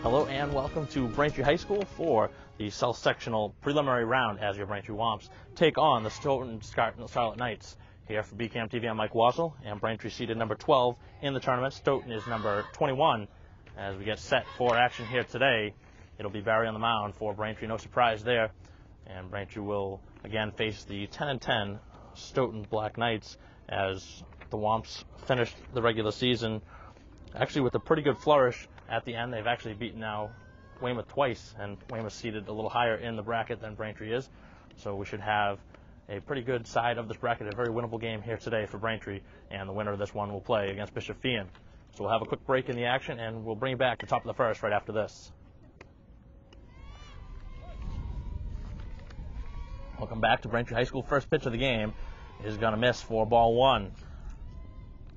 Hello and welcome to Braintree High School for the South Sectional Preliminary Round as your Braintree Womps take on the Stoughton Scarlet Knights. Here for BCAM TV, I'm Mike Wassel, and Braintree seated number 12 in the tournament. Stoughton is number 21. As we get set for action here today, it'll be Barry on the mound for Braintree. No surprise there. And Braintree will again face the 10-10 Stoughton Black Knights as the Womps finished the regular season actually with a pretty good flourish at the end. They've actually beaten now Weymouth twice, and Weymouth seated a little higher in the bracket than Braintree is. So we should have a pretty good side of this bracket, a very winnable game here today for Braintree, and the winner of this one will play against Bishop Feehan. So we'll have a quick break in the action, and we'll bring you back to the top of the first right after this. Welcome back to Braintree High School. First pitch of the game is going to miss for ball one.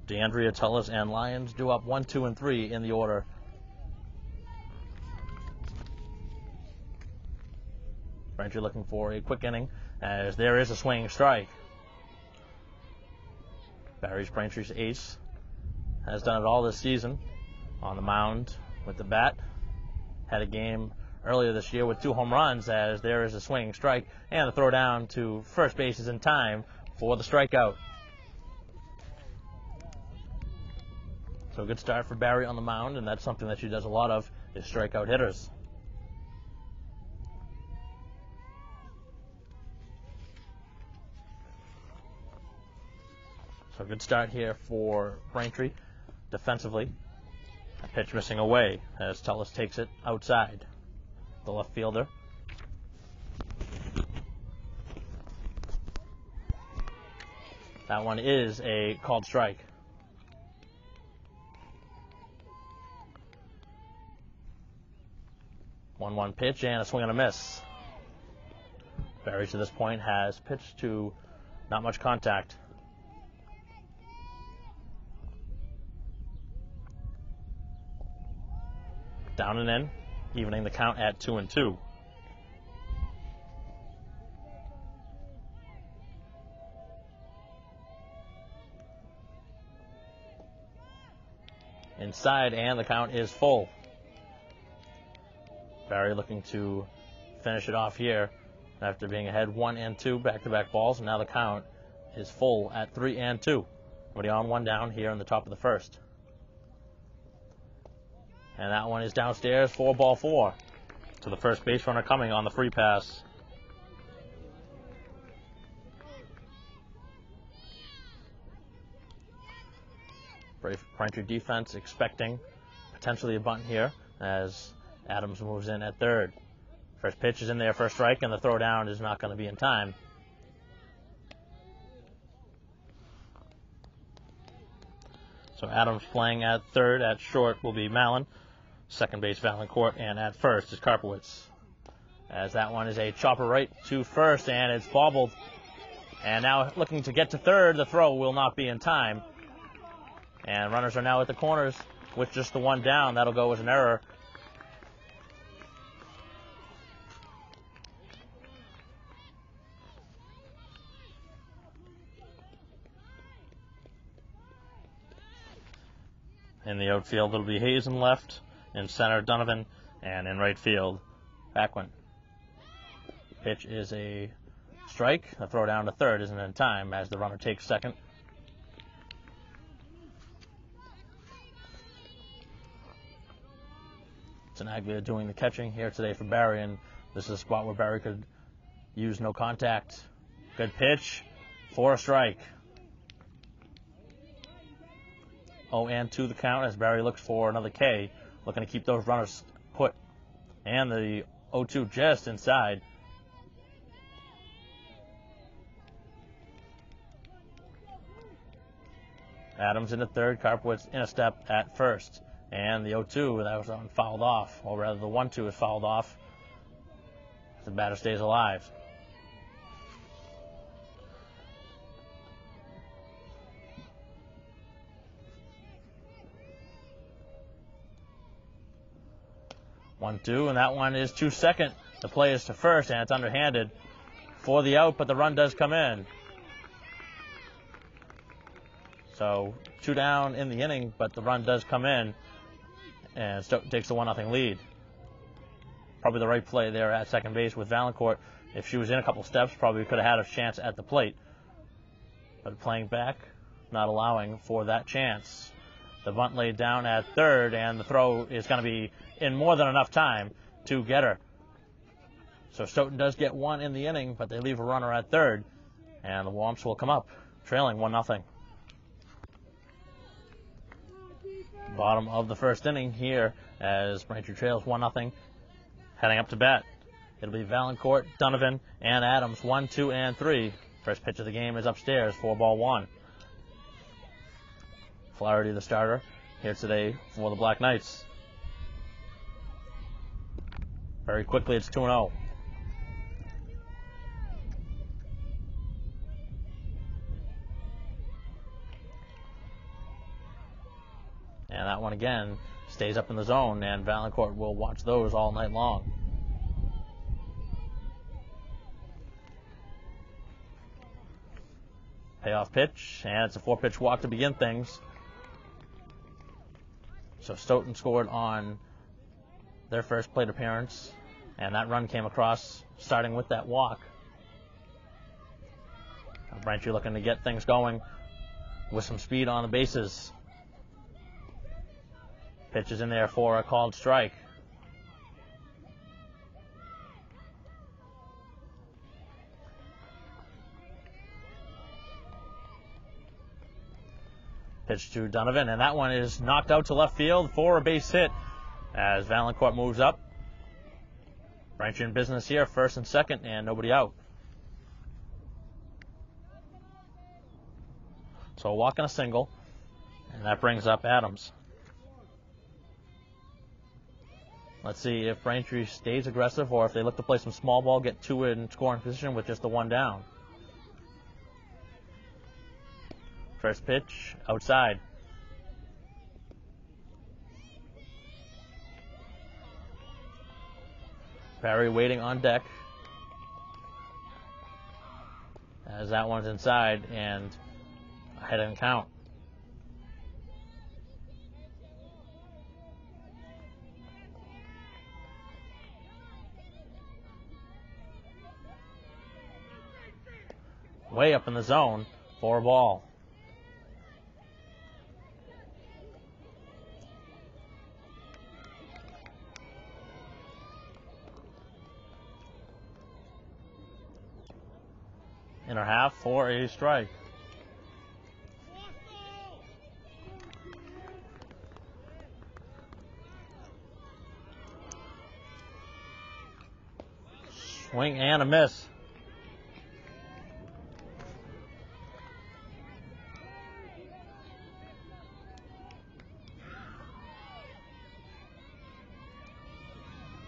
DeAndrea, Tullis, and Lyons do up 1, 2, and 3 in the order. Braintree looking for a quick inning as there is a swinging strike. Barry's Braintree's ace has done it all this season on the mound with the bat. Had a game earlier this year with 2 home runs as there is a swinging strike, and the throw down to first base is in time for the strikeout. So a good start for Barry on the mound, and that's something that she does a lot of, is strikeout hitters. So a good start here for Braintree defensively. A pitch missing away as Tullis takes it outside. The left fielder. That one is a called strike. 1-1 pitch and a swing and a miss. Barry to this point has pitched to not much contact. Down and in, evening the count at 2-2. Inside, and the count is full. Barry looking to finish it off here after being ahead 1-2 back-to-back balls, and now the count is full at 3-2. Nobody on, one down here in the top of the first. And that one is downstairs for ball 4. To the first base runner coming on the free pass. Braintree defense expecting potentially a bunt here as Adams moves in at third. First pitch is in there for a strike, and the throw down is not going to be in time. So Adams playing at third. At short will be Mallon. Second base Valancourt, and at first is Karpowitz. As that one is a chopper right to first, and it's bobbled. And now looking to get to third, the throw will not be in time. And runners are now at the corners with just the one down. That'll go as an error. In the outfield, it'll be Hayes in left, in center, Donovan, and in right field, Backwin. Pitch is a strike. The throw down to third isn't in time as the runner takes second. Aglia doing the catching here today for Barry, and this is a spot where Barry could use no contact. Good pitch for a strike. 0-2 the count as Barry looks for another K, looking to keep those runners put. And the 0-2 just inside. Adams into third, Karpowitz in a step at first. And the 0-2, that was fouled off, or rather the 1-2 is fouled off. The batter stays alive. One-two, and that one is to second. The play is to first, and it's underhanded for the out, but the run does come in. So 2 down in the inning, but the run does come in. and Stoughton takes the 1-0 lead. Probably the right play there at second base with Valancourt. If she was in a couple steps, probably could have had a chance at the plate. But playing back, not allowing for that chance. The bunt laid down at third, and the throw is going to be in more than enough time to get her. So Stoughton does get one in the inning, but they leave a runner at third, and the Womps will come up, trailing 1-0. Bottom of the first inning here as Braintree trails 1-0, heading up to bat. It'll be Valancourt, Donovan, and Adams, 1, 2, and 3. First pitch of the game is upstairs, 4-1. Flaherty, the starter, here today for the Black Knights. Very quickly, it's 2-0. And that one again stays up in the zone, and Valancourt will watch those all night long. Payoff pitch, and it's a 4-pitch walk to begin things. So Stoughton scored on their first plate appearance, and that run came across starting with that walk. Braintree looking to get things going with some speed on the bases. Pitch is in there for a called strike. Pitch to Donovan, and that one is knocked out to left field for a base hit as Valancourt moves up. Braintree in business here, first and second, and nobody out. So a walk and a single, and that brings up Adams. Let's see if Braintree stays aggressive or if they look to play some small ball, get two in scoring position with just the one down. First pitch, outside. Barry waiting on deck as that one's inside and ahead in count. Way up in the zone for a ball. Inner half for a strike. Swing and a miss.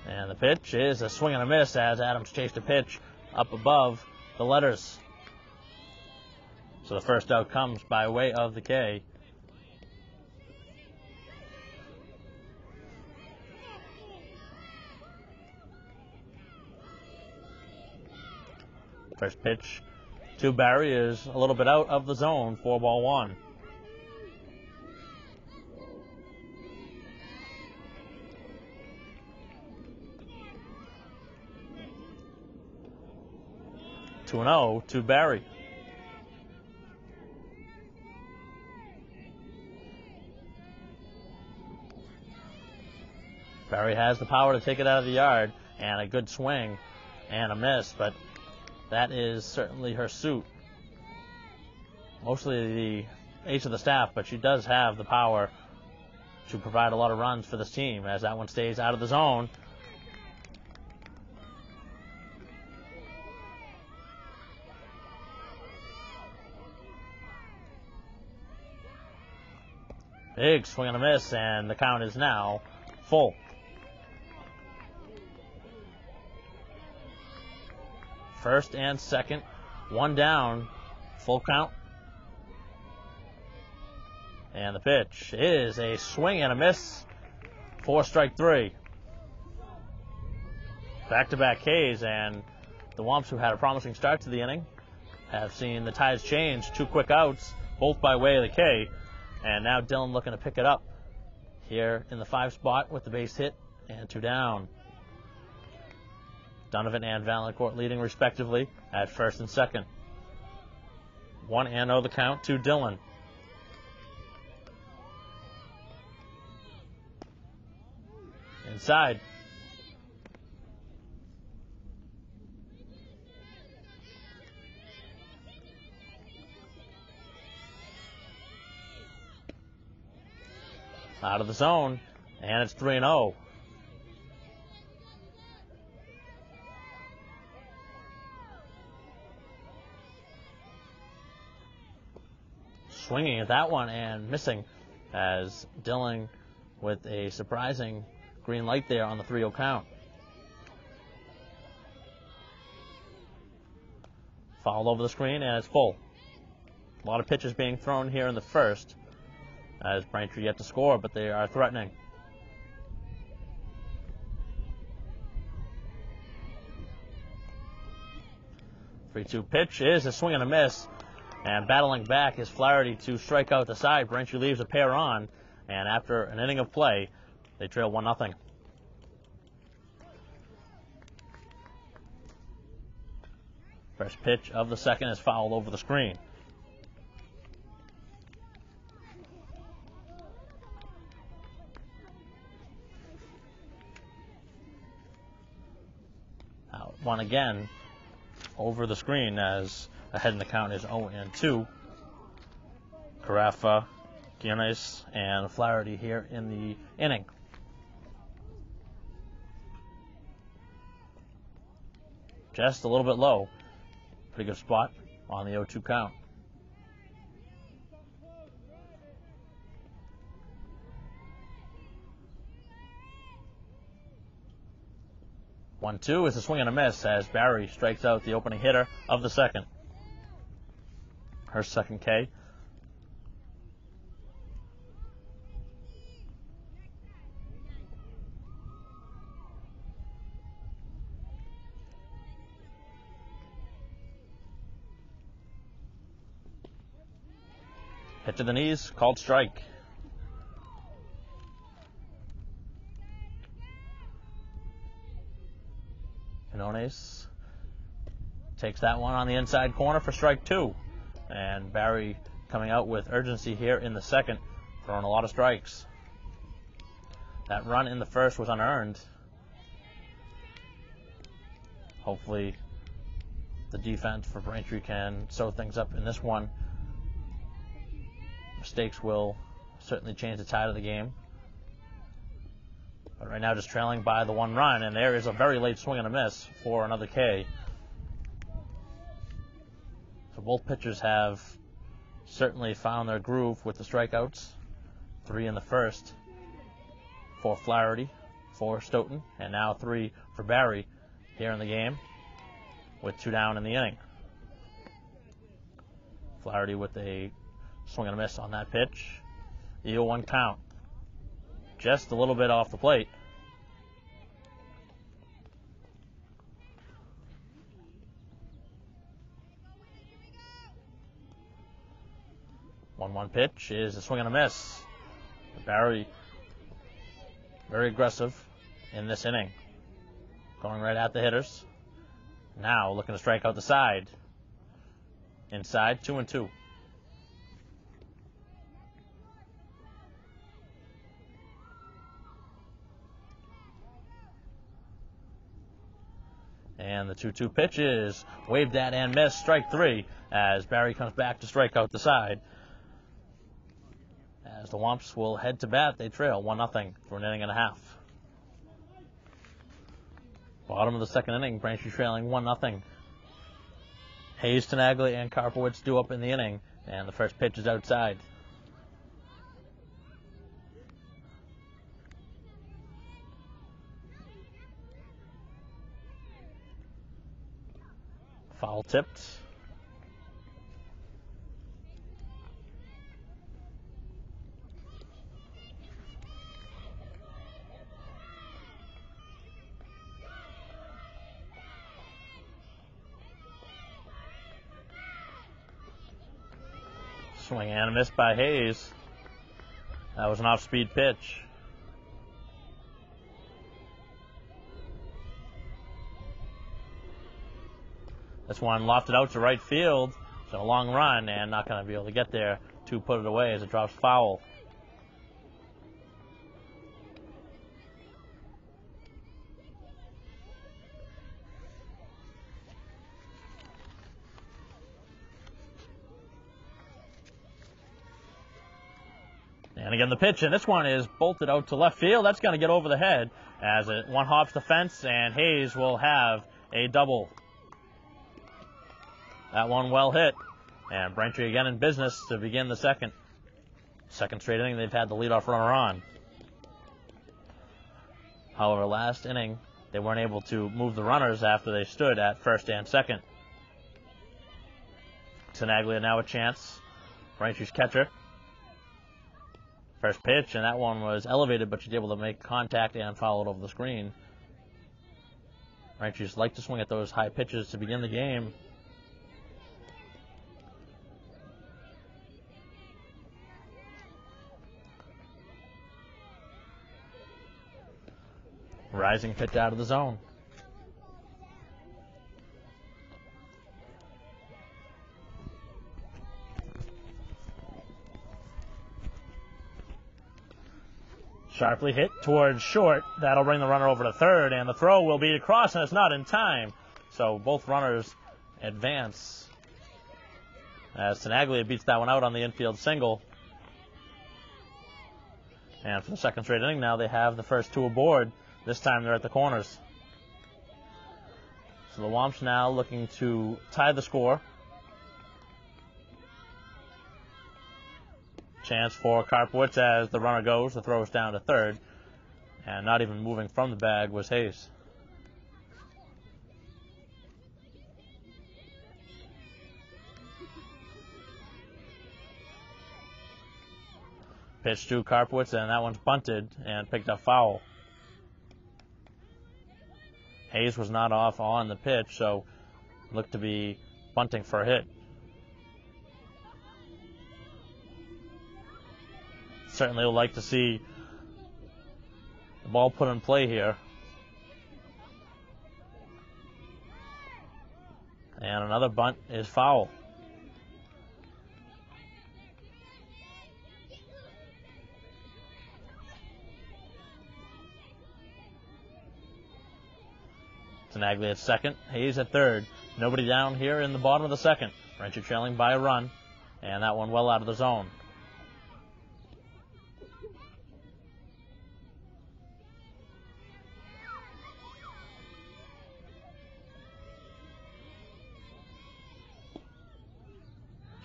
And the pitch is a swing and a miss as Adams chased a pitch up above the letters. So the first out comes by way of the K. First pitch to Barry is a little bit out of the zone, 4-1. To an 0 to Barry. Barry has the power to take it out of the yard, and a good swing and a miss, but that is certainly her suit. Mostly the ace of the staff, but she does have the power to provide a lot of runs for this team as that one stays out of the zone. Big swing and a miss, and the count is now full. First and second, one down, full count. And the pitch is a swing and a miss for strike three. Back-to-back Ks, and the Womps, who had a promising start to the inning, have seen the tides change. Two quick outs, both by way of the K. And now Dillon looking to pick it up here in the 5 spot with the base hit and 2 down. Donovan and Valancourt leading respectively at first and second. 1-0 the count to Dillon. Inside. Out of the zone, and it's 3-0. Swinging at that one and missing as Dillon with a surprising green light there on the 3-0 count. Fouled over the screen, and it's full. A lot of pitches being thrown here in the first, as Braintree yet to score, but they are threatening. The 3-2 pitch is a swing and a miss, and battling back is Flaherty to strike out the side. Braintree leaves a pair on, and after an inning of play, they trail 1-0. First pitch of the second is fouled over the screen. Out one again over the screen as ahead in the count is 0-2. Carafa, Guiones, and Flaherty here in the inning. Just a little bit low. Pretty good spot on the 0-2 count. One-two is a swing and a miss as Barry strikes out the opening hitter of the second. Her second K. Hit to the knees, called strike. Quinones takes that one on the inside corner for strike 2. And Barry coming out with urgency here in the second, throwing a lot of strikes. That run in the first was unearned. Hopefully the defense for Braintree can sew things up in this one. Mistakes will certainly change the tide of the game. But right now just trailing by the 1 run, and there is a very late swing and a miss for another K. So both pitchers have certainly found their groove with the strikeouts. 3 in the first for Flaherty, for Stoughton, and now 3 for Barry here in the game with 2 down in the inning. Flaherty with a swing and a miss on that pitch. The 0-1 count. Just a little bit off the plate. One pitch is a swing and a miss. Barry very aggressive in this inning. Going right at the hitters. Now looking to strike out the side. Inside, 2-2. And the 2-2 pitch is waved at and missed. Strike 3 as Barry comes back to strike out the side. As the Womps will head to bat, they trail 1-0 for an inning and a half. Bottom of the second inning, Braintree trailing 1-0. Hayes, Tenaglia, and Karpowitz due up in the inning, and the first pitch is outside. Foul tipped. Swing and a miss by Hayes. That was an off-speed pitch. This one lofted out to right field. So a long run and not going to be able to get there to put it away as it drops foul. And again, the pitch, and this one is bolted out to left field. That's going to get over the head as it one hops the fence, and Hayes will have a double. That one well hit, and Braintree again in business to begin the second. Second straight inning, they've had the leadoff runner on. However, last inning, they weren't able to move the runners after they stood at first and second. Tenaglia now a chance. Braintree's catcher. First pitch, and that one was elevated, but she's able to make contact and foul it over the screen. Braintree's like to swing at those high pitches to begin the game. Rising pitch out of the zone. Sharply hit towards short. That'll bring the runner over to third, and the throw will be across, and it's not in time. So both runners advance as Tenaglia beats that one out on the infield single. And for the second straight inning now, they have the first two aboard. This time they're at the corners. So the Womps now looking to tie the score. Chance for Karpowicz as the runner goes. The throw is down to third. And not even moving from the bag was Hayes. Pitch to Karpowicz, and that one's bunted and picked up foul. Hayes was not off on the pitch, so looked to be bunting for a hit. Certainly would like to see the ball put in play here. And another bunt is foul. Tenaglia at second, Hayes at third. Nobody down here in the bottom of the second. Braintree trailing by a run, and that one well out of the zone.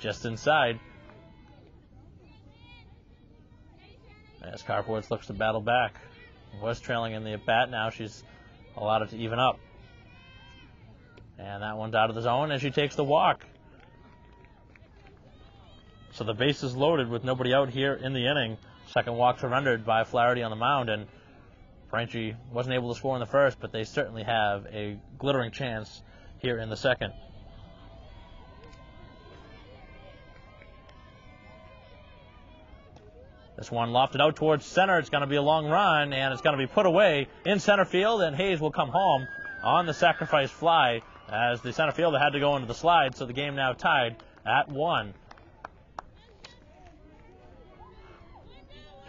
Just inside. As Karpowicz looks to battle back. Was trailing in the at-bat. Now she's allowed it to even up. And that one's out of the zone, and she takes the walk. So the base is loaded with nobody out here in the inning. Second walk surrendered by Flaherty on the mound, and Braintree wasn't able to score in the first, but they certainly have a glittering chance here in the second. This one lofted out towards center. It's going to be a long run, and it's going to be put away in center field, and Hayes will come home on the sacrifice fly as the center fielder had to go into the slide, so the game now tied at 1.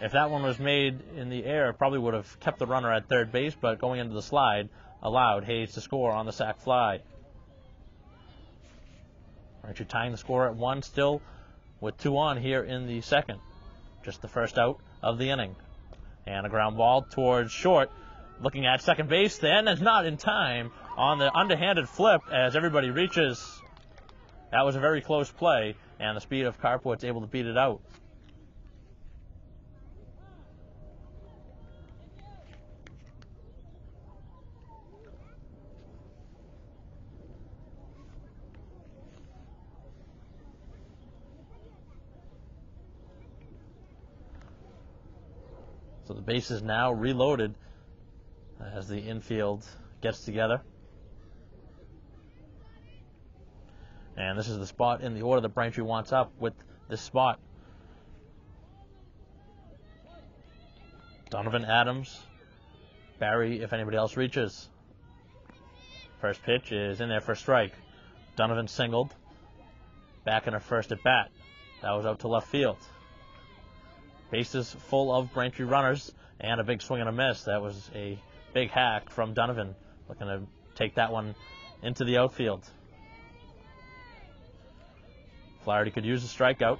If that one was made in the air, it probably would have kept the runner at third base, but going into the slide allowed Hayes to score on the sac fly. Braintree tying the score at 1 still with 2 on here in the second. Just the first out of the inning. And a ground ball towards short. Looking at second base, then is not in time on the underhanded flip as everybody reaches. That was a very close play, and the speed of Karpowicz able to beat it out. So the base is now reloaded as the infield gets together. And this is the spot in the order that Braintree wants up with this spot. Donovan, Adams, Barry, if anybody else reaches. First pitch is in there for a strike. Donovan singled. Back in her first at bat. That was out to left field. Bases full of Braintree runners and a big swing and a miss. That was a big hack from Donovan, looking to take that one into the outfield. Flaherty could use a strikeout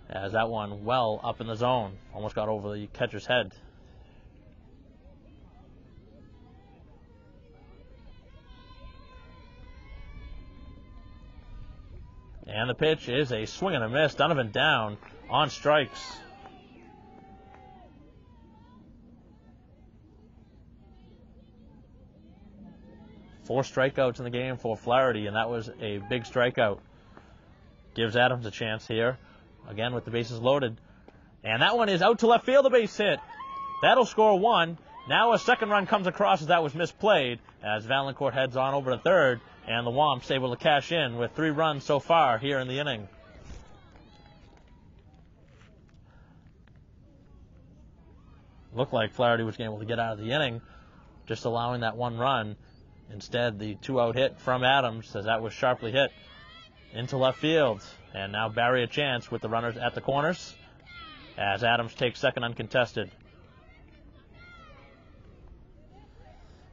as that one well up in the zone. Almost got over the catcher's head. And the pitch is a swing and a miss. Donovan down on strikes. Four strikeouts in the game for Flaherty, and that was a big strikeout. Gives Adams a chance here, again with the bases loaded. And that one is out to left field, a base hit. That'll score one. Now a second run comes across as that was misplayed, as Valancourt heads on over to third, and the Womps able to cash in with 3 runs so far here in the inning. Looked like Flaherty was able to get out of the inning, just allowing that 1 run. Instead, the 2-out hit from Adams, as that was sharply hit into left field. And now Barry a chance with the runners at the corners, as Adams takes second uncontested.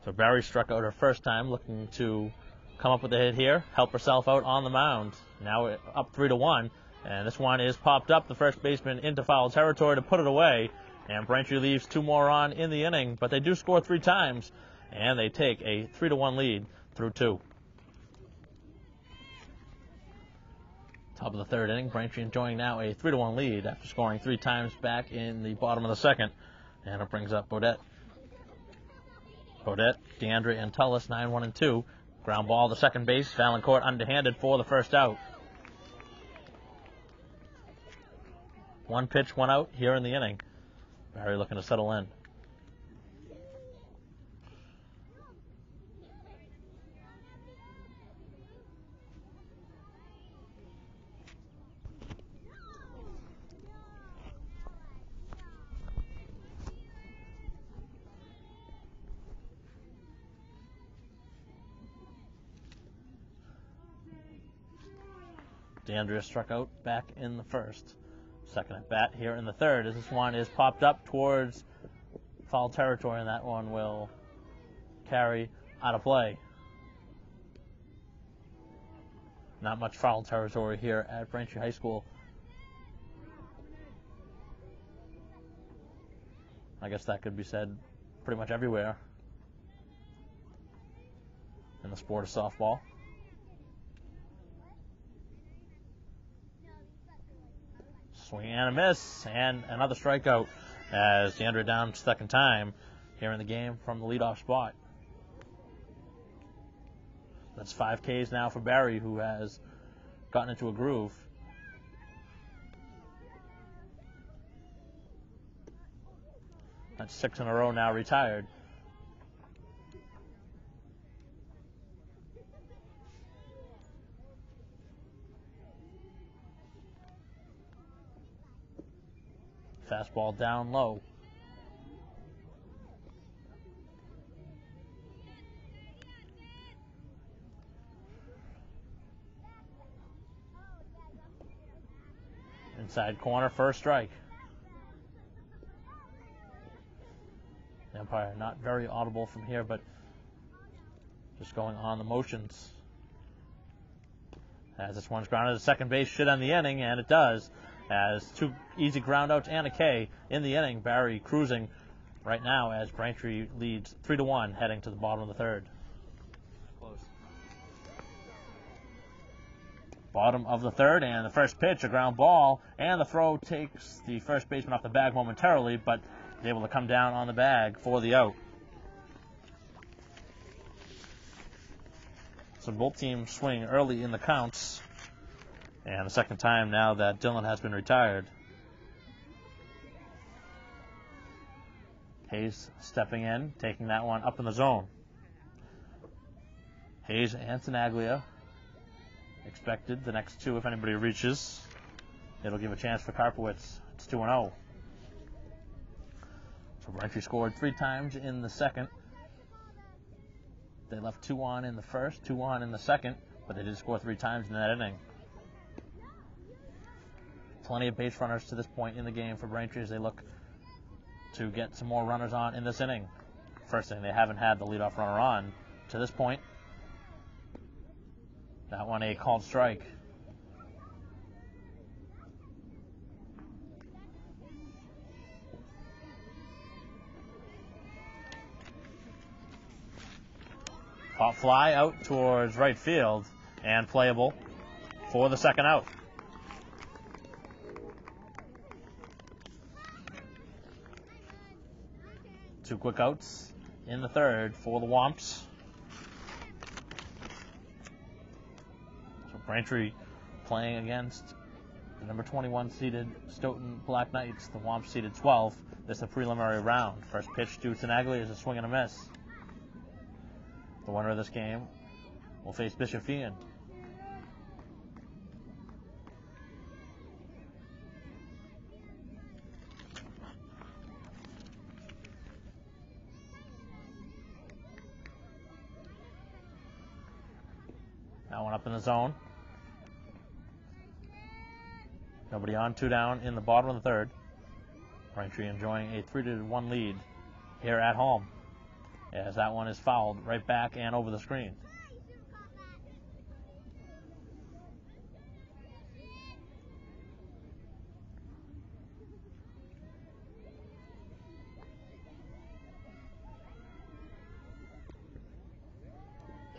So Barry struck out her first time, looking to come up with a hit here, help herself out on the mound. Now up 3-1, and this one is popped up. The first baseman into foul territory to put it away, and Braintree leaves 2 more on in the inning, but they do score 3 times, and they take a 3-1 lead through 2. Top of the third inning, Braintree enjoying now a 3-1 lead after scoring 3 times back in the bottom of the second, and it brings up Bodette. Bodette, DeAndre, and Tullis, 9-1 and 2. Ground ball to second base. Valancourt underhanded for the first out. 1 pitch, 1 out here in the inning. Barry looking to settle in. DeAndrea struck out back in the first. Second at bat here in the third, as this one is popped up towards foul territory, and that one will carry out of play. Not much foul territory here at Braintree High School. I guess that could be said pretty much everywhere in the sport of softball. Swing and a miss, and another strikeout as DeAndre down second time here in the game from the leadoff spot. That's 5 Ks now for Barry, who has gotten into a groove. That's 6 in a row now retired. Fastball down low. Inside corner, first strike. Empire not very audible from here, but just going on the motions. As this one's grounded to second base, should end the inning, and it does. As 2 easy groundouts and a K in the inning. Barry cruising right now as Braintree leads 3-1 heading to the bottom of the third. Close. Bottom of the third, and the first pitch, a ground ball, and the throw takes the first baseman off the bag momentarily, but is able to come down on the bag for the out. So both teams swing early in the counts. And the second time now that Dillon has been retired. Hayes stepping in, taking that one up in the zone. Hayes and Sinaglia expected. The next 2, if anybody reaches, it'll give a chance for Karpowitz. It's 2-0. So Braintree scored 3 times in the second. They left 2 on in the first, 2 on in the second. but they did score 3 times in that inning. Plenty of base runners to this point in the game for Braintree as they look to get some more runners on in this inning. First inning, they haven't had the leadoff runner on to this point. That one a called strike. Pop fly out towards right field and playable for the second out. 2 quick outs in the third for the Womps. So Braintree playing against the number 21 seeded Stoughton Black Knights. The Womps seeded 12. This is the preliminary round. First pitch to Tenaglia is a swing and a miss. The winner of this game will face Bishop Fian. That one up in the zone. Nobody on, 2 down in the bottom of the third. Braintree enjoying a 3-1 lead here at home, as that one is fouled right back and over the screen.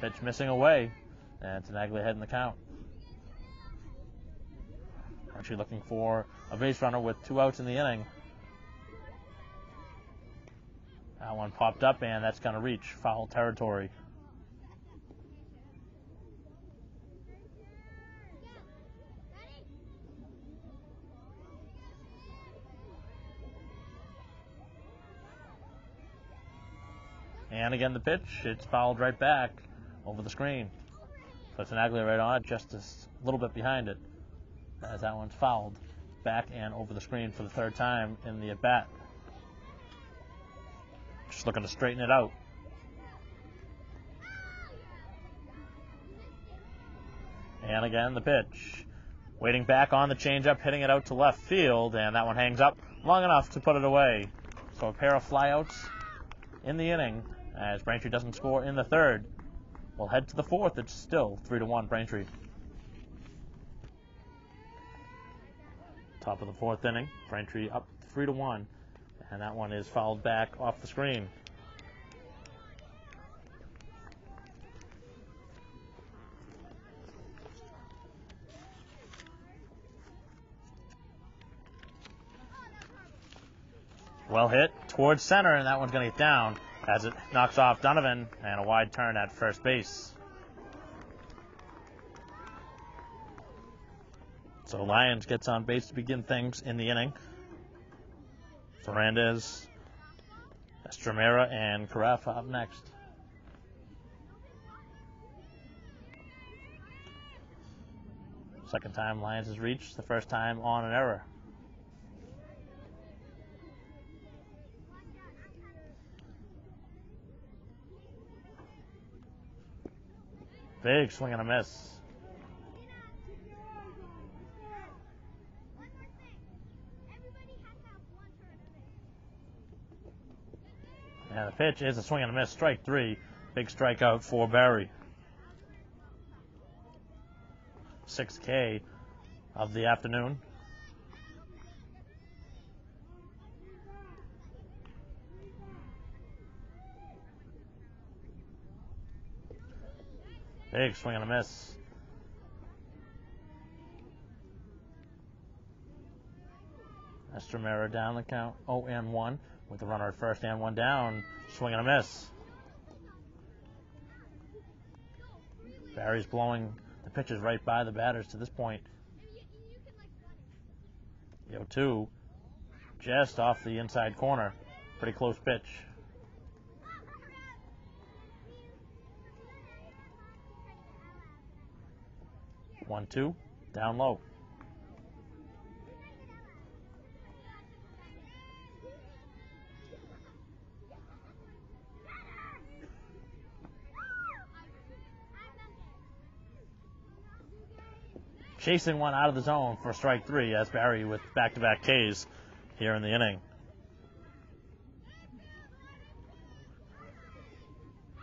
Pitch missing away, and Tenaglia heading the count. Braintree looking for a base runner with 2 outs in the inning. That one popped up, and that's going to reach foul territory. And again the pitch, it's fouled right back over the screen. So Tenaglia right on it, just a little bit behind it, as that one's fouled back and over the screen for the 3rd time in the at-bat. Just looking to straighten it out. And again the pitch. Waiting back on the changeup, hitting it out to left field, and that one hangs up long enough to put it away. So a pair of flyouts in the inning as Braintree doesn't score in the 3rd. We'll head to the 4th. It's still 3-1 Braintree. Top of the 4th inning. Braintree up 3-1. And that one is fouled back off the screen. Well hit towards center, and that one's going to get down as it knocks off Donovan, and a wide turn at first base. So Lyons gets on base to begin things in the inning. Fernandez, Estremera, and Carafa up next. Second time Lyons has reached, the first time on an error. Big swing and a miss. And the pitch is a swing and a miss, strike 3. Big strikeout for Barry. 6K of the afternoon. Big swing and a miss. Estremera down the count, 0-1, with the runner at first and 1 down. Swing and a miss. Barry's blowing the pitches right by the batters to this point. 0-2, just off the inside corner. Pretty close pitch. 1-2, down low. chasing one out of the zone for strike 3 as Barry with back-to-back Ks here in the inning.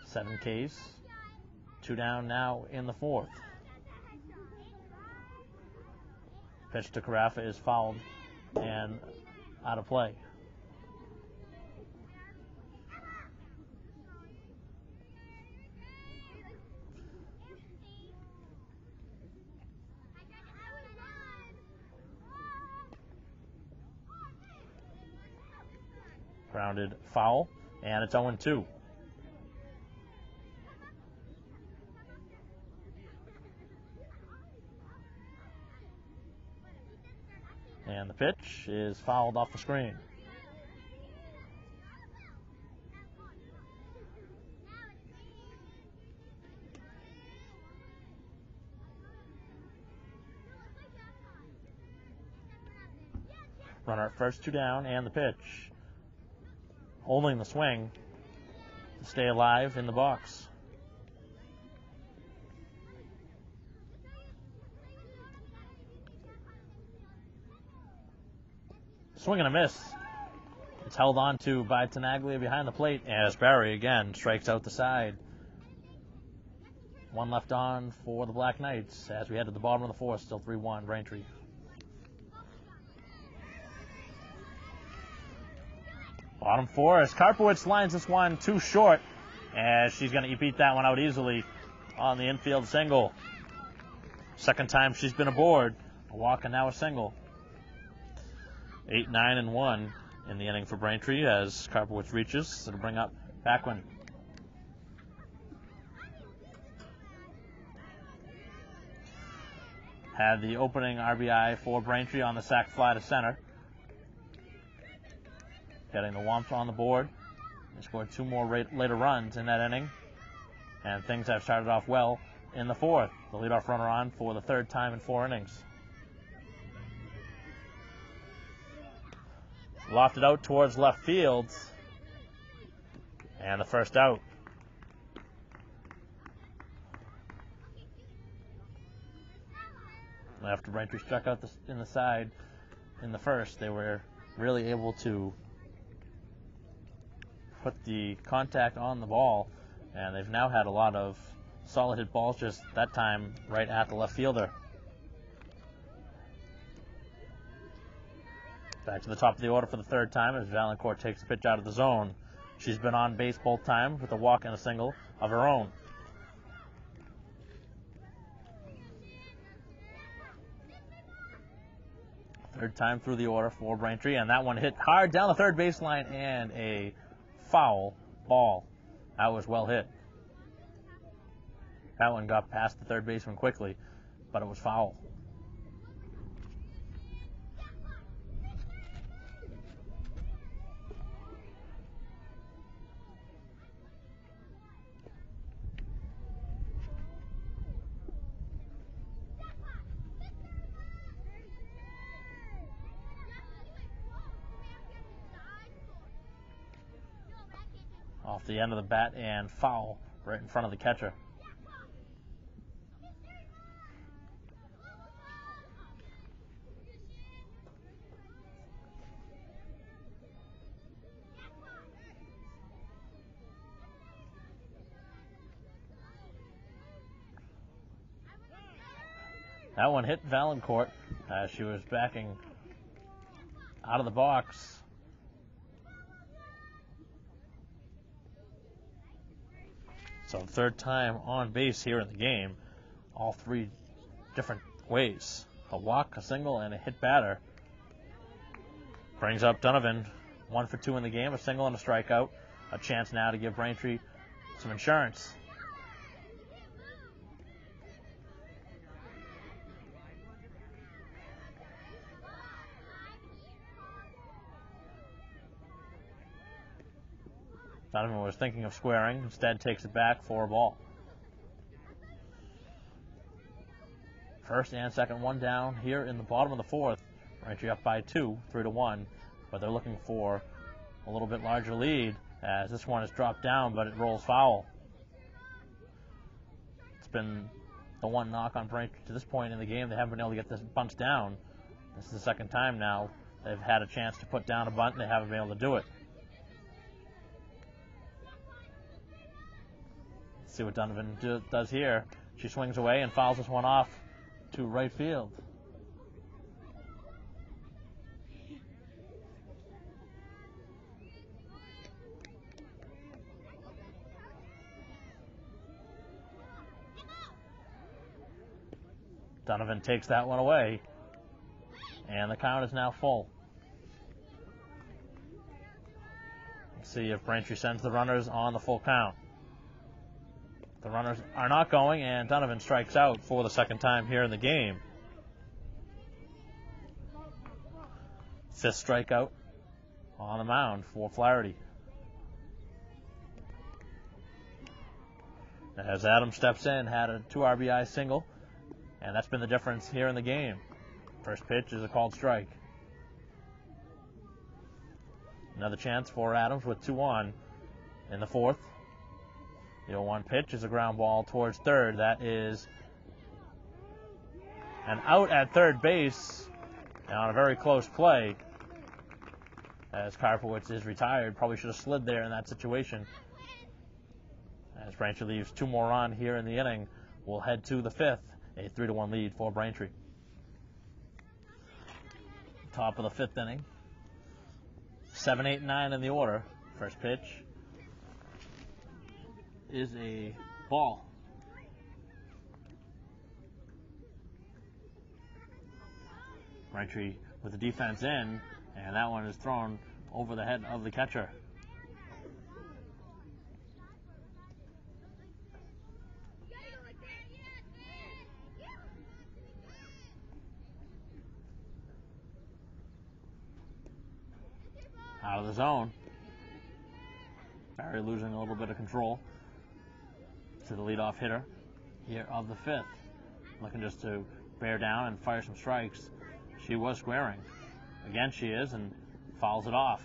7 Ks, 2 down now in the 4th. Pitch to Carafa is fouled and out of play. Grounded foul, and it's 0-2. And the pitch is fouled off the screen. Runner at first, 2 down, and the pitch. Holding the swing to stay alive in the box. Swing and a miss. It's held on to by Tenaglia behind the plate as Barry again strikes out the side. 1 left on for the Black Knights as we head to the bottom of the 4th, still 3-1 Braintree. Bottom 4 as Karpowicz lines this one too short as she's going to beat that one out easily on the infield single. Second time she's been aboard. A walk and now a single. 8-9-1 in the inning for Braintree as Karpowicz reaches to bring up Backwin. Had the opening RBI for Braintree on the sac fly to center. Getting the Womps on the board. They scored 2 more later runs in that inning. And things have started off well in the 4th. The leadoff runner on for the 3rd time in 4 innings. Lofted out towards left field. And the first out. After Braintree struck out in the side in the 1st, they were really able to put the contact on the ball, and they've now had a lot of solid hit balls, just that time right at the left fielder. Back to the top of the order for the 3rd time as Valancourt takes the pitch out of the zone. She's been on base both times with a walk and a single of her own. Third time through the order for Braintree, and that one hit hard down the 3rd baseline and a foul ball. That was well hit. That one got past the 3rd baseman quickly, but it was foul. Off the end of the bat and foul right in front of the catcher. That one hit Valancourt as she was backing out of the box. So 3rd time on base here in the game, all 3 different ways. A walk, a single, and a hit batter. Brings up Donovan, 1 for 2 in the game, a single and a strikeout. A chance now to give Braintree some insurance. Donovan was thinking of squaring, instead takes it back for a ball. First and second, 1 down here in the bottom of the 4th. Braintree up by 2, 3-1, but they're looking for a little bit larger lead as this one is dropped down, but it rolls foul. It's been the one knock on Braintree to this point in the game. They haven't been able to get this bunts down. This is the second time now they've had a chance to put down a bunt and they haven't been able to do it. Let's see what Donovan does here. She swings away and fouls this one off to right field. Donovan takes that one away, and the count is now full. Let's see if Braintree sends the runners on the full count. The runners are not going, and Donovan strikes out for the second time here in the game. Fifth strikeout on the mound for Flaherty. As Adams steps in, had a 2 RBI single. And that's been the difference here in the game. First pitch is a called strike. Another chance for Adams with 2 on in the fourth. The 0-1 pitch is a ground ball towards third. That is an out at third base on a very close play. As Karpowicz is retired, probably should have slid there in that situation. As Braintree leaves 2 more on here in the inning, we'll head to the fifth. A 3-1 lead for Braintree. Top of the fifth inning. 7, 8, 9 in the order. First pitch is a ball. Braintree with the defense in, and that one is thrown over the head of the catcher. Out of the zone. Barry losing a little bit of control to the leadoff hitter here of the fifth. Looking just to bear down and fire some strikes. She was squaring. Again she is, and fouls it off.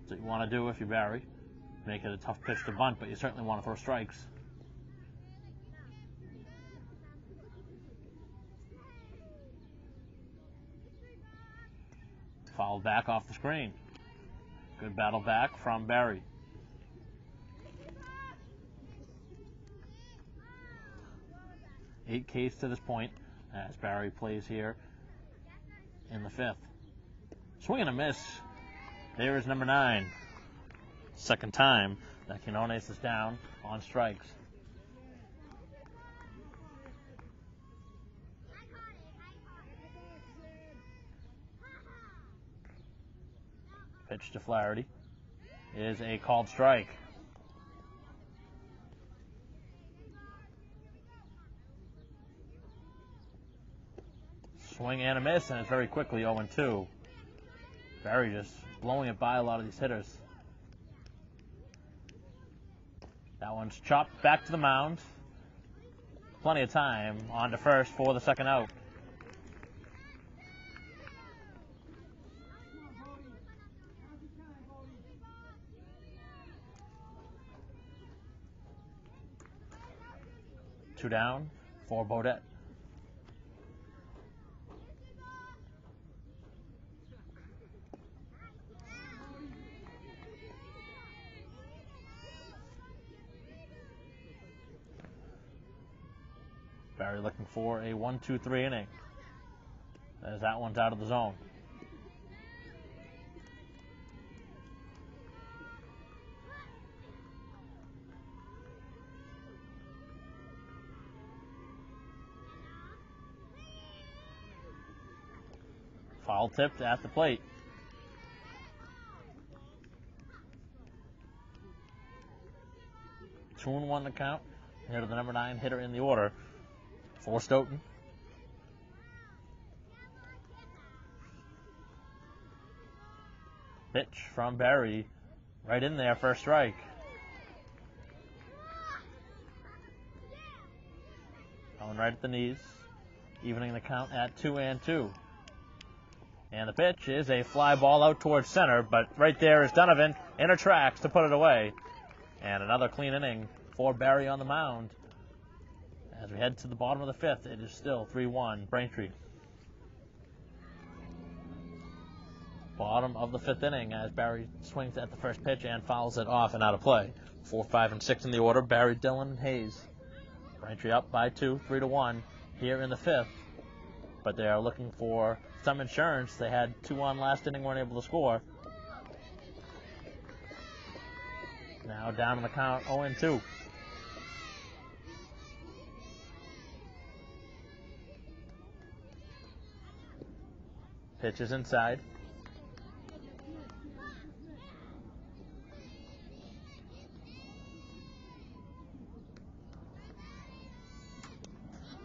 That's what you want to do if you're Barry. Make it a tough pitch to bunt, but you certainly want to throw strikes. Fouled back off the screen. Good battle back from Barry. Eight Ks to this point as Barry plays here in the fifth. Swing and a miss. There is number 9. Second time that Quinones is down on strikes. Pitch to Flaherty is a called strike. Swing and a miss, and it's very quickly 0-2. Barry just blowing it by a lot of these hitters. That one's chopped back to the mound. Plenty of time on to first for the second out. Two down for Bodette. Barry looking for a 1-2-3 inning. As that one's out of the zone. Foul tipped at the plate. Two and 1 to count. Here to the number 9 hitter in the order for Stoughton. Pitch from Barry. Right in there, first strike. Going right at the knees. Evening the count at 2-2. And the pitch is a fly ball out towards center, but right there is Donovan in her tracks to put it away. And another clean inning for Barry on the mound. As we head to the bottom of the fifth, it is still 3-1 Braintree. Bottom of the fifth inning as Barry swings at the first pitch and fouls it off and out of play. 4, 5, and 6 in the order. Barry, Dillon, Hayes. Braintree up by 2, 3-1 here in the fifth. But they are looking for some insurance. They had 2 on last inning, weren't able to score. Now down on the count, 0-2. Pitch is inside.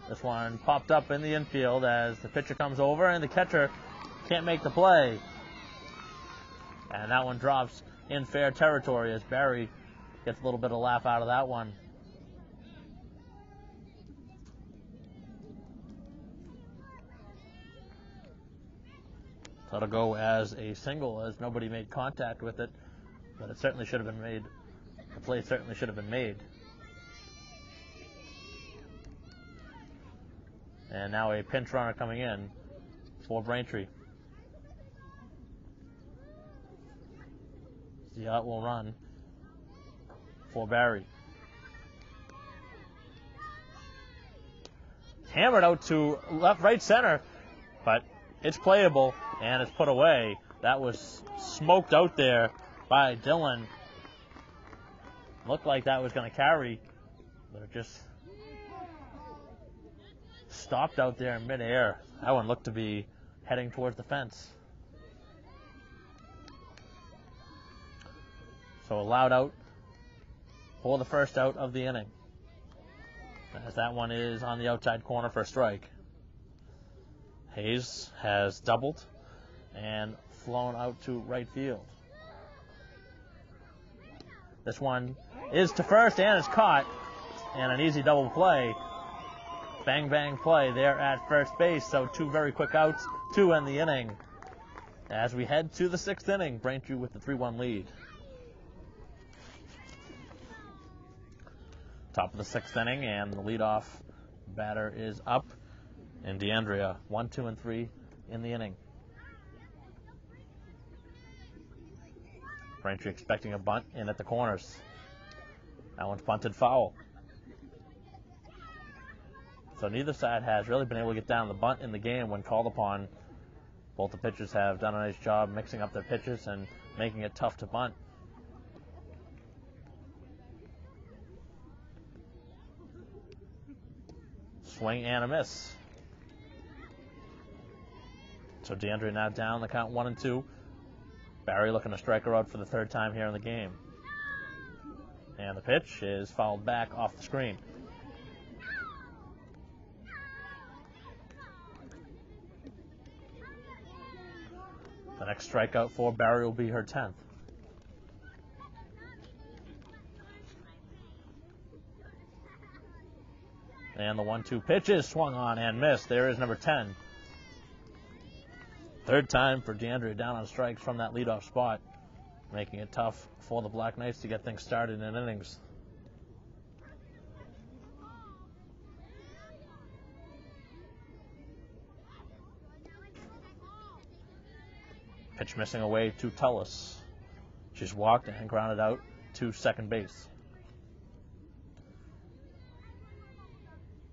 This one popped up in the infield as the pitcher comes over and the catcher can't make the play. And that one drops in fair territory as Barry gets a little bit of laugh out of that one. So it'll go as a single as nobody made contact with it, but it certainly should have been made. The play certainly should have been made. And now a pinch runner coming in for Braintree. Ziot will run for Barry. Hammered out to right center, but it's playable and it's put away. That was smoked out there by Dillon. Looked like that was going to carry, but it just stopped out there in midair. That one looked to be heading towards the fence. So allowed out for the first out of the inning, as that one is on the outside corner for a strike. Hayes has doubled and flown out to right field. This one is to first and it's caught, and an easy double play. Bang, bang play there at first base. So 2 very quick outs to end the inning. As we head to the 6th inning, Braintree with the 3-1 lead. Top of the 6th inning, and the leadoff batter is up. And DeAndrea, 1, 2, and 3 in the inning. Braintree expecting a bunt in at the corners. That one's bunted foul. So neither side has really been able to get down the bunt in the game when called upon. Both the pitchers have done a nice job mixing up their pitches and making it tough to bunt. Swing and a miss. So DeAndre now down the count 1-2. Barry looking to strike her out for the 3rd time here in the game. And the pitch is fouled back off the screen. The next strikeout for Barry will be her 10th. And the 1-2 pitch is swung on and missed. There is number 10. 3rd time for DeAndrea down on strikes from that leadoff spot, making it tough for the Black Knights to get things started in innings. Pitch missing away to Tullis. She's walked and grounded out to second base.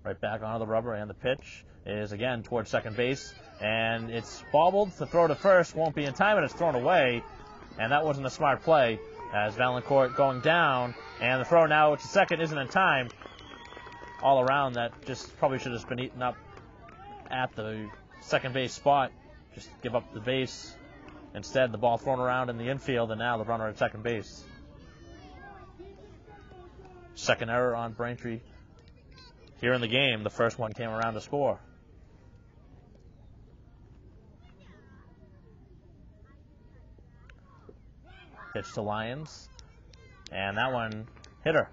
Right back onto the rubber, and the pitch is again towards second base, and it's bobbled. The throw to first won't be in time, and it's thrown away, and that wasn't a smart play as Valancourt going down, and the throw now to second isn't in time. All around, that just probably should have just been eaten up at the second base spot. Just give up the base. Instead, the ball thrown around in the infield, and now the runner at second base. Second error on Braintree here in the game. The first one came around to score. Pitch to Lyons, and that one hit her.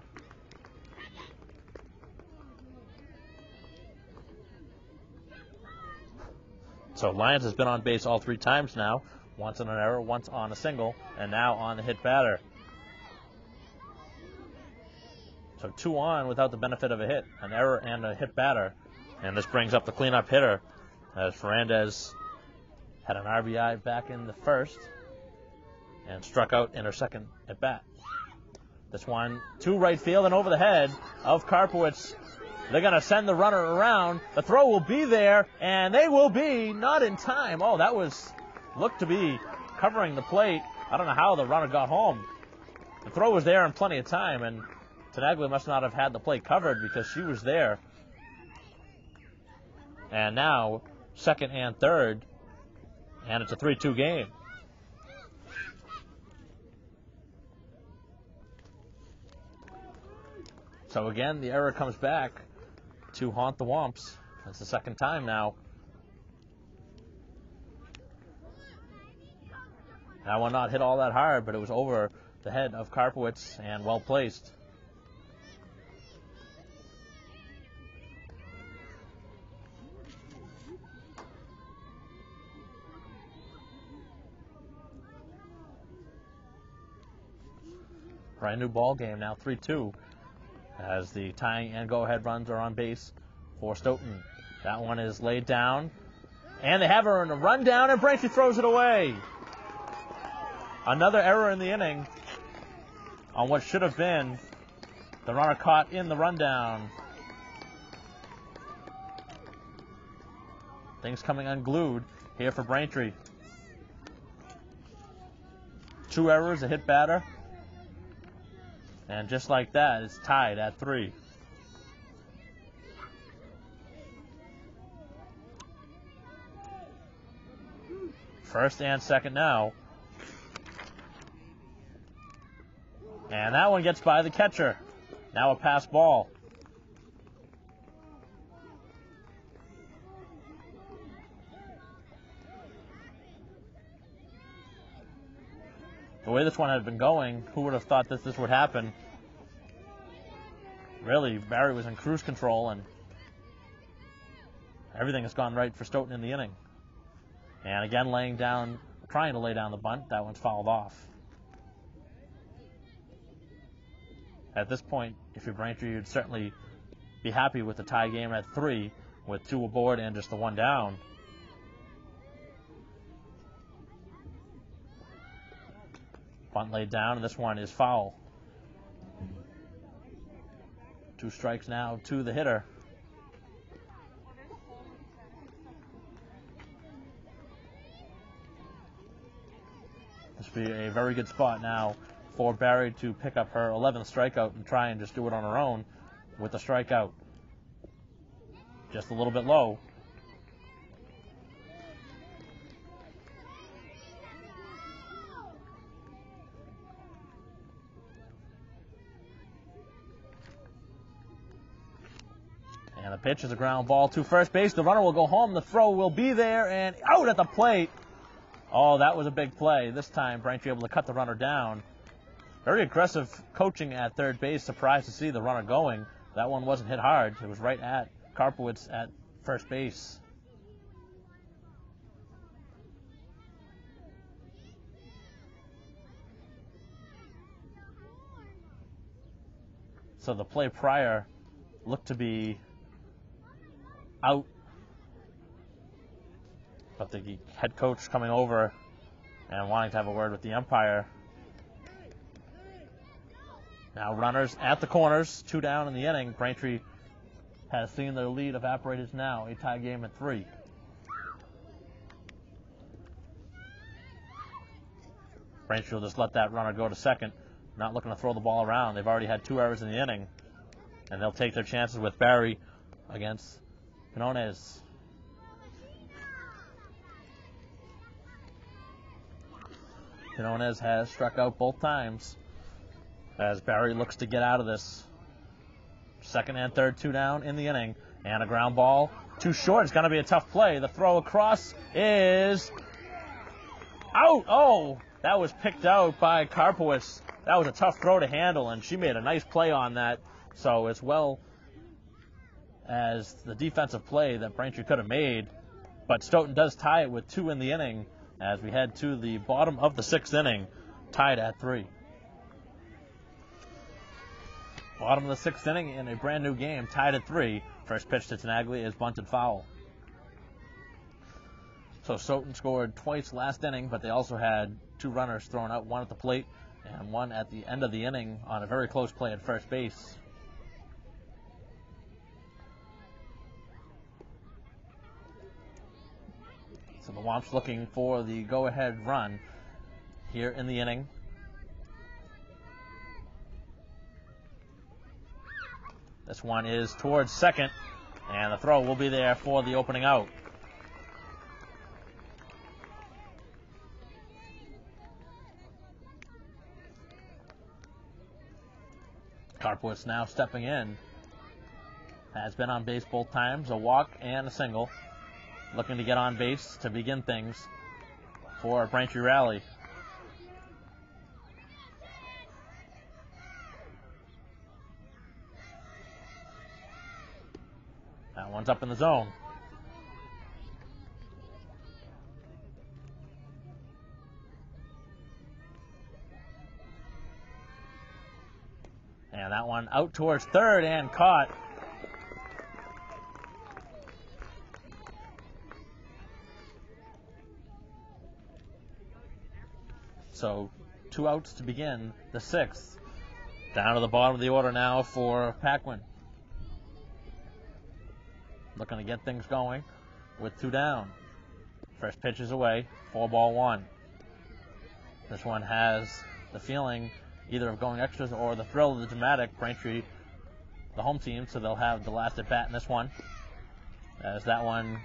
So Lyons has been on base all 3 times now. Once on an error, once on a single, and now on the hit batter. So 2 on without the benefit of a hit, an error and a hit batter. And this brings up the cleanup hitter as Fernandez had an RBI back in the first and struck out in her second at bat. This one to right field and over the head of Karpowicz. They're going to send the runner around. The throw will be there, and they will be not in time. Oh, that looked to be covering the plate. I don't know how the runner got home. The throw was there in plenty of time, and Tenaglia must not have had the plate covered because she was there. And now, second and third, and it's a 3-2 game. So again, the error comes back to haunt the Womps. That's the second time now. That one not hit all that hard, but it was over the head of Karpowicz and well placed. Brand new ball game now, 3-2, as the tying and go-ahead runs are on base for Stoughton. That one is laid down, and they have her in a rundown, and Braintree throws it away. Another error in the inning on what should have been the runner caught in the rundown. Things coming unglued here for Braintree. 2 errors, a hit batter. And just like that, it's tied at 3. First and second now. And that one gets by the catcher. Now a pass ball. The way this one had been going, who would have thought that this would happen? Really, Barry was in cruise control, and everything has gone right for Stoughton in the inning. And again, trying to lay down the bunt. That one's fouled off. At this point, if you're Braintree, you'd certainly be happy with the tie game at 3, with 2 aboard and just the 1 down. Bunt laid down, and this one is foul. 2 strikes now to the hitter. This would be a very good spot now for Barry to pick up her 11th strikeout and try and just do it on her own with the strikeout. Just a little bit low. And the pitch is a ground ball to first base. The runner will go home. The throw will be there and out at the plate. Oh, that was a big play. This time, Braintree able to cut the runner down. Very aggressive coaching at third base. Surprised to see the runner going. That one wasn't hit hard. It was right at Karpowicz at first base. So the play prior looked to be out, but the head coach coming over and wanting to have a word with the umpire. Now runners at the corners, 2 down in the inning. Braintree has seen their lead evaporated now, a tie game at 3. Braintree will just let that runner go to second, not looking to throw the ball around. They've already had 2 errors in the inning, and they'll take their chances with Barry against Quinones. Quinones has struck out both times as Barry looks to get out of this. Second and third, 2 down in the inning. And a ground ball too short. It's going to be a tough play. The throw across is out. Oh, that was picked out by Karpowicz. That was a tough throw to handle, and she made a nice play on that. So as well as the defensive play that Braintree could have made, but Stoughton does tie it with 2 in the inning as we head to the bottom of the 6th inning, tied at 3. Bottom of the sixth inning in a brand new game, tied at 3. First pitch to Tenaglia is bunted foul. So Stoughton scored twice last inning, but they also had 2 runners thrown out, one at the plate and one at the end of the inning on a very close play at first base. So the Womps looking for the go-ahead run here in the inning. This one is towards second, and the throw will be there for the opening out. Carport's now stepping in. Has been on base both times, a walk and a single. Looking to get on base to begin things for Braintree Rally. That one's up in the zone. And that one out towards third and caught. So 2 outs to begin the 6th. Down to the bottom of the order now for Paquin. Looking to get things going with 2 down. First pitch is away, 4-1. This one has the feeling either of going extras or the thrill of the dramatic. Braintree, the home team, so they'll have the last at bat in this one. As that one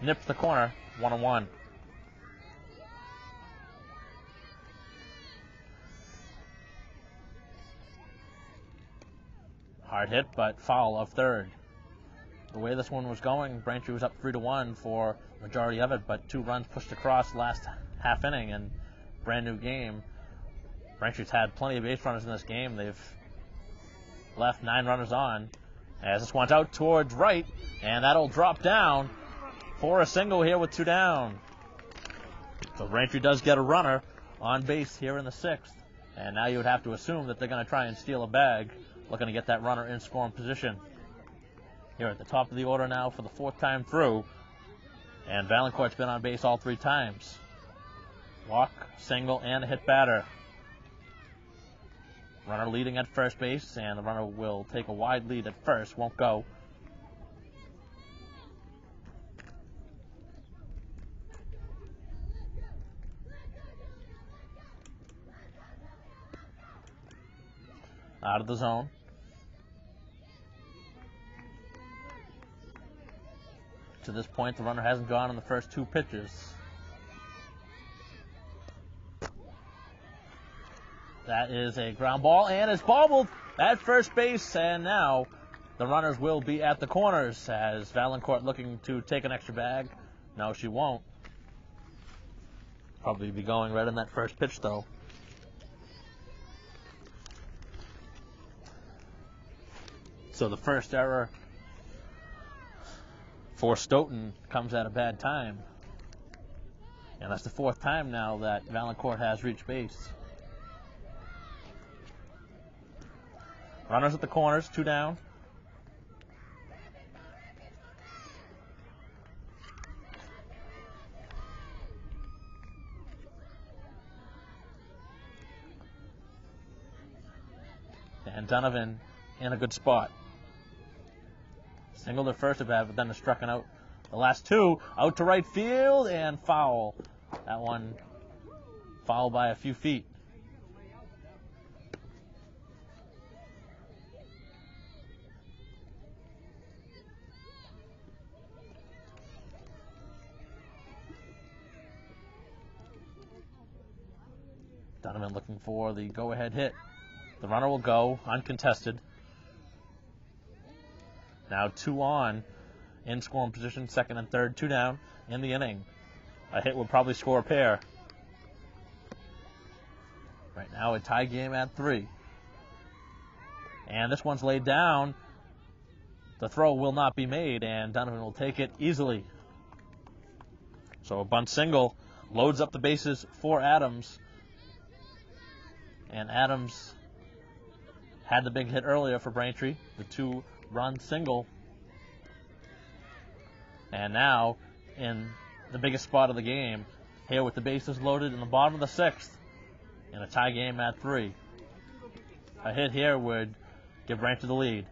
nips the corner, 1-1. Hard hit, but foul of third. The way this one was going, Braintree was up 3-1 for the majority of it, but 2 runs pushed across last half inning and brand new game. Braintree's had plenty of base runners in this game. They've left 9 runners on. As this one's out towards right, and that'll drop down for a single here with 2 down. So Braintree does get a runner on base here in the 6th. And now you would have to assume that they're going to try and steal a bag, looking to get that runner in scoring position. Here at the top of the order now for the 4th time through. And Valancourt's been on base all 3 times. Walk, single, and a hit batter. Runner leading at first base, and the runner will take a wide lead at first, won't go. Out of the zone. To this point, the runner hasn't gone in the first 2 pitches. That is a ground ball, and it's bobbled at first base, and now the runners will be at the corners as Valancourt looking to take an extra bag. No, she won't. Probably be going right in that first pitch, though. So the first error for Stoughton comes at a bad time. And that's the 4th time now that Valancourt has reached base. Runners at the corners, 2 down. And Donovan in a good spot. Singled at first at bat, but then is struck out. The last 2, out to right field and foul. That one foul by a few feet. Donovan looking for the go-ahead hit. The runner will go uncontested. Now 2 on in scoring position, 2nd and 3rd, 2 down in the inning. A hit would probably score a pair. Right now a tie game at 3. And this one's laid down. The throw will not be made, and Donovan will take it easily. So a bunt single loads up the bases for Adams. And Adams had the big hit earlier for Braintree, the 2-run single. And now, in the biggest spot of the game, here with the bases loaded in the bottom of the 6th, in a tie game at 3. A hit here would give Braintree the lead.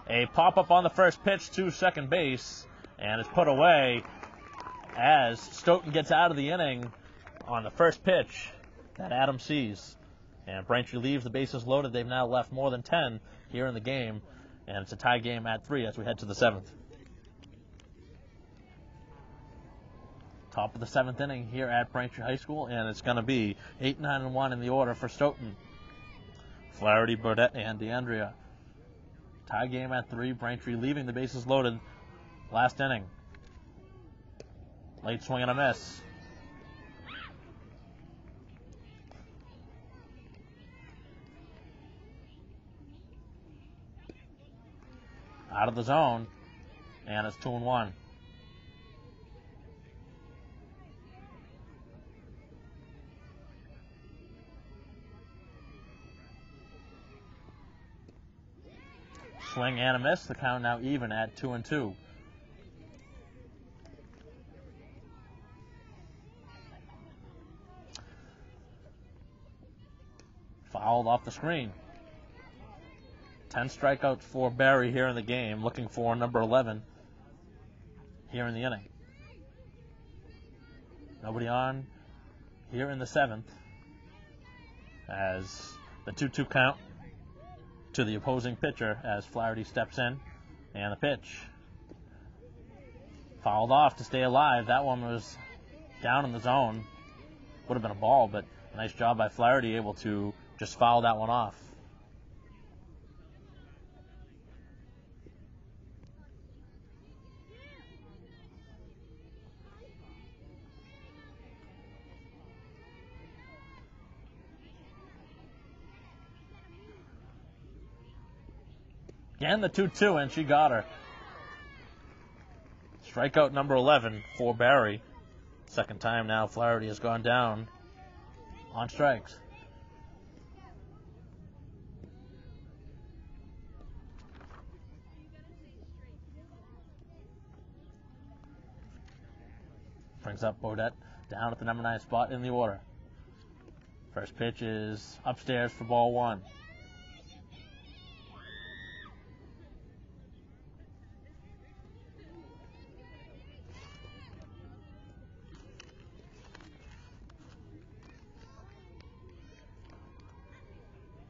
A pop-up on the first pitch to second base, and it's put away as Stoughton gets out of the inning on the first pitch that Adam sees. And Braintree leaves the bases loaded. They've now left more than 10 here in the game, and it's a tie game at 3 as we head to the 7th. Top of the 7th inning here at Braintree High School, and it's going to be 8, 9, and 1 in the order for Stoughton. Flaherty, Burdette, and DeAndrea. Tie game at 3. Braintree leaving the bases loaded last inning. Late swing and a miss. Out of the zone, and it's 2-1. Swing and a miss. The count now even at 2-2. Fouled off the screen. 10 strikeouts for Barry here in the game, looking for number 11 here in the inning. Nobody on here in the 7th as the 2-2 count to the opposing pitcher as Flaherty steps in, and the pitch fouled off to stay alive. That one was down in the zone. Would have been a ball, but a nice job by Flaherty, able to just foul that one off. Again, the 2-2, and she got her. Strikeout number 11 for Barry. Second time now Flaherty has gone down on strikes. Brings up Bodette down at the number 9 spot in the order. First pitch is upstairs for ball 1.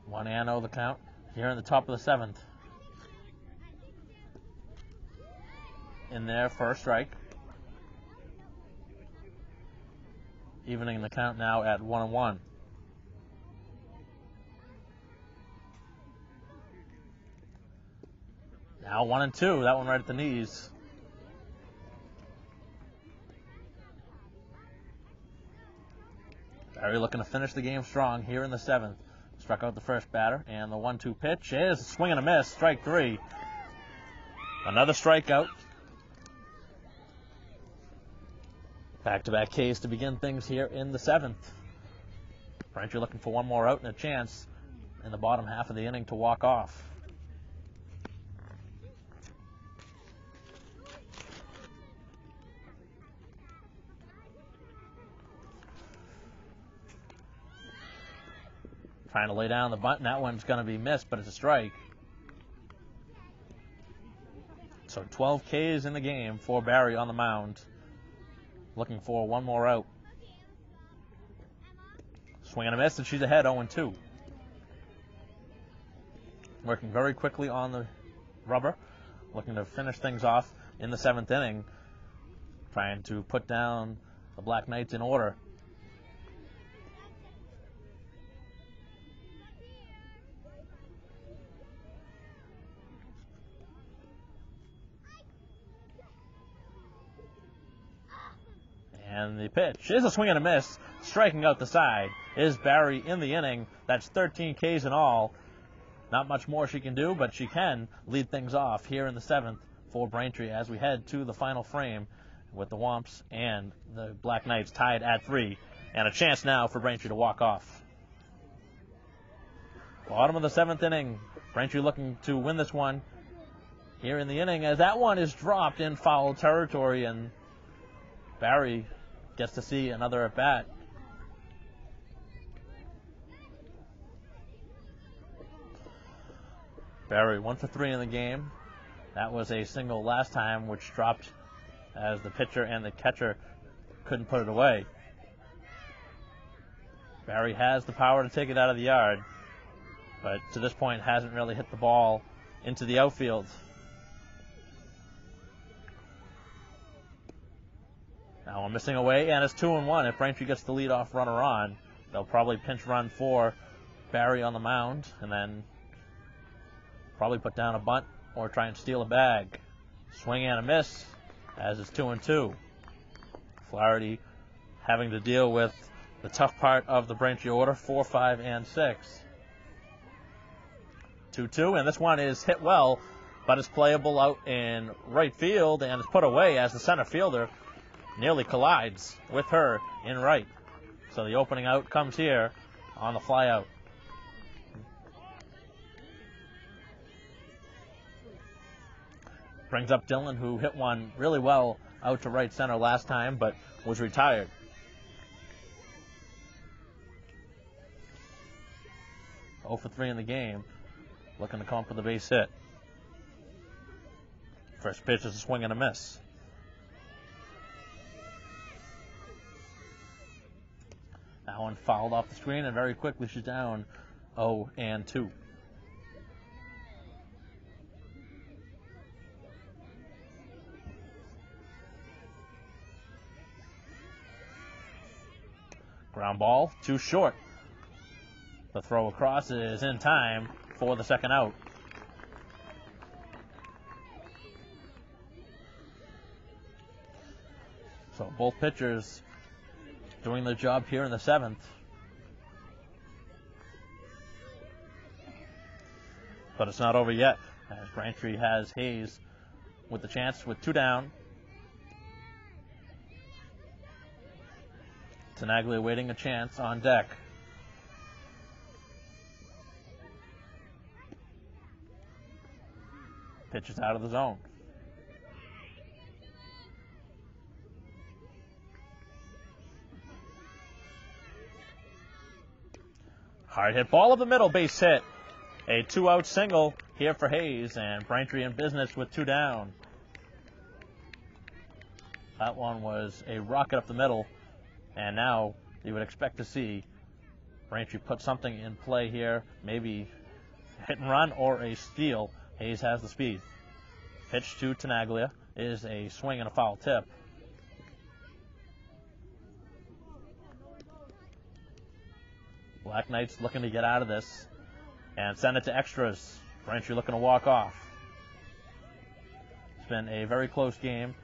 One and oh the count here in the top of the 7th. In there for a strike. Evening the count now at 1-1. Now 1-2. That one right at the knees. Barry looking to finish the game strong here in the 7th. Struck out the first batter, and the 1-2 pitch is a swing and a miss. Strike 3. Another strikeout. Back-to-back Ks to begin things here in the 7th. Braintree looking for one more out and a chance in the bottom half of the inning to walk off. Trying to lay down the bunt, and that one's going to be missed, but it's a strike. So 12 Ks in the game for Barry on the mound. Looking for one more out. Swing and a miss, and she's ahead 0-2. Working very quickly on the rubber. Looking to finish things off in the 7th inning. Trying to put down the Black Knights in order. And the pitch is a swing and a miss. Striking out the side is Barry in the inning. That's 13 Ks in all. Not much more she can do, but she can lead things off here in the 7th for Braintree as we head to the final frame with the Womps and the Black Knights tied at 3. And a chance now for Braintree to walk off. Bottom of the 7th inning. Braintree looking to win this one here in the inning as that one is dropped in foul territory, and Barry gets to see another at bat. Barry 1 for 3 in the game. That was a single last time, which dropped as the pitcher and the catcher couldn't put it away. Barry has the power to take it out of the yard, but to this point hasn't really hit the ball into the outfield. Now we're missing away, and it's 2-1. If Braintree gets the leadoff runner on, they'll probably pinch run for Barry on the mound, and then probably put down a bunt or try and steal a bag. Swing and a miss, as it's 2-2. Flaherty having to deal with the tough part of the Braintree order, 4, 5, and 6. 2-2, and this one is hit well, but it's playable out in right field, and it's put away as the center fielder nearly collides with her in right. So the opening out comes here on the fly out. Brings up Dillon, who hit one really well out to right center last time, but was retired. Oh for 3 in the game, looking to come up with a base hit. First pitch is a swing and a miss. That one fouled off the screen, and very quickly she's down 0-2. Ground ball, too short. The throw across is in time for the second out. So both pitchers doing their job here in the 7th. But it's not over yet, as Braintree has Hayes with the chance with 2 down. Tenaglia waiting a chance on deck. Pitch is out of the zone. Hard hit ball of the middle, base hit. A 2-out single here for Hayes, and Braintree in business with 2 down. That one was a rocket up the middle, and now you would expect to see Braintree put something in play here, maybe hit and run or a steal. Hayes has the speed. Pitch to Tenaglia is a swing and a foul tip. Black Knights looking to get out of this and send it to extras. Braintree looking to walk off. It's been a very close game,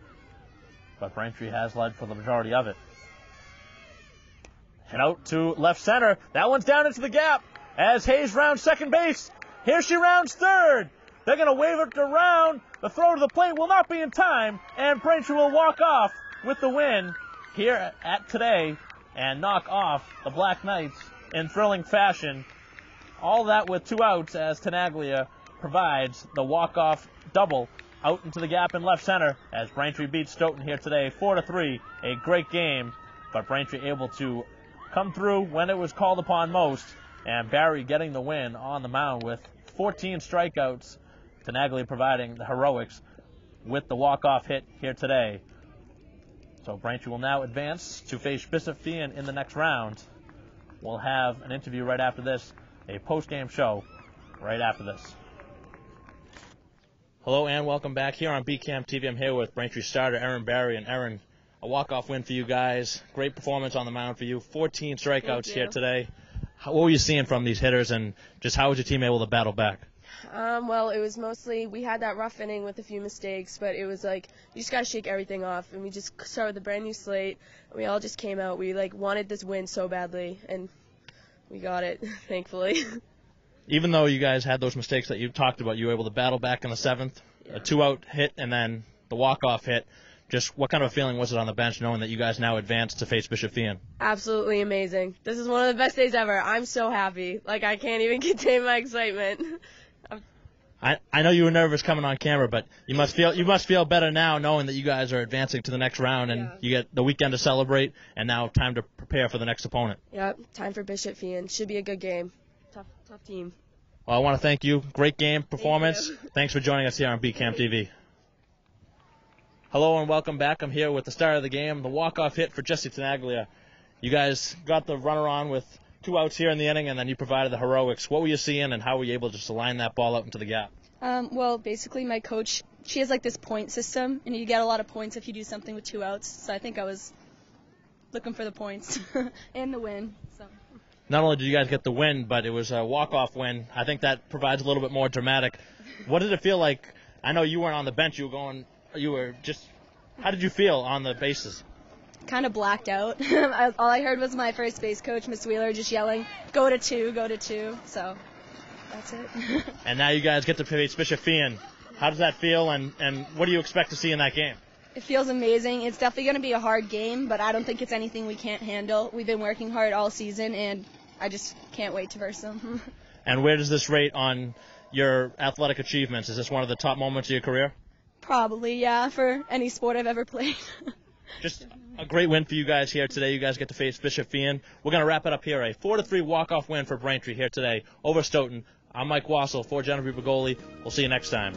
but Braintree has led for the majority of it. And out to left center. That one's down into the gap as Hayes rounds second base. Here she rounds third. They're going to wave it around. The throw to the plate will not be in time, and Braintree will walk off with the win here at today and knock off the Black Knights in thrilling fashion. All that with 2 outs as Tenaglia provides the walk-off double out into the gap in left center as Braintree beats Stoughton here today 4-3. A great game, but Braintree able to come through when it was called upon most, and Barry getting the win on the mound with 14 strikeouts. Tenaglia providing the heroics with the walk-off hit here today. So Braintree will now advance to face Bishop Fien in the next round. We'll have an interview right after this, a post-game show right after this. Hello and welcome back here on BCAM TV. I'm here with Braintree starter Aaron Barry. And Aaron, a walk-off win for you guys. Great performance on the mound for you. 14 strikeouts here today. What were you seeing from these hitters, and just how was your team able to battle back? Well, it was mostly, we had that rough inning with a few mistakes, but it was like, you just got to shake everything off, and we just started with a brand new slate. We all just came out. We, wanted this win so badly, and we got it, thankfully. Even though you guys had those mistakes that you talked about, you were able to battle back in the 7th, a 2-out hit, and then the walk-off hit. Just what kind of a feeling was it on the bench knowing that you guys now advanced to face Bishop Feion? Absolutely amazing. This is one of the best days ever. I'm so happy. Like, I can't even contain my excitement. I know you were nervous coming on camera, but you must feel better now knowing that you guys are advancing to the next round and you get the weekend to celebrate and now time to prepare for the next opponent. Yep, time for Bishop Feion. Should be a good game. Tough team. Well, I want to thank you. Great game, performance. Thanks for joining us here on BCAM TV. Hello and welcome back. I'm here with the star of the game, the walk-off hit for Jesse Tenaglia. You guys got the runner on with 2 outs here in the inning, and then you provided the heroics. What were you seeing, and how were you able to just line that ball out into the gap? Well, basically my coach, she has like this point system, and you get a lot of points if you do something with 2 outs. So I think I was looking for the points and the win. So. Not only did you guys get the win, but it was a walk-off win. I think that provides a little bit more dramatic. What did it feel like? I know you weren't on the bench. How did you feel on the bases? Kind of blacked out. All I heard was my first base coach, Miss Wheeler, just yelling, "Go to 2, go to 2." So that's it. And now you guys get to face Bishop Feion. How does that feel, and what do you expect to see in that game? It feels amazing. It's definitely going to be a hard game, but I don't think it's anything we can't handle. We've been working hard all season, and I just can't wait to verse them. And where does this rate on your athletic achievements? Is this one of the top moments of your career? Probably, yeah, for any sport I've ever played. Just a great win for you guys here today. You guys get to face Bishop Feion. We're going to wrap it up here. A 4-3 walk-off win for Braintree here today over Stoughton. I'm Mike Wassel for Genevieve Bergoli. We'll see you next time.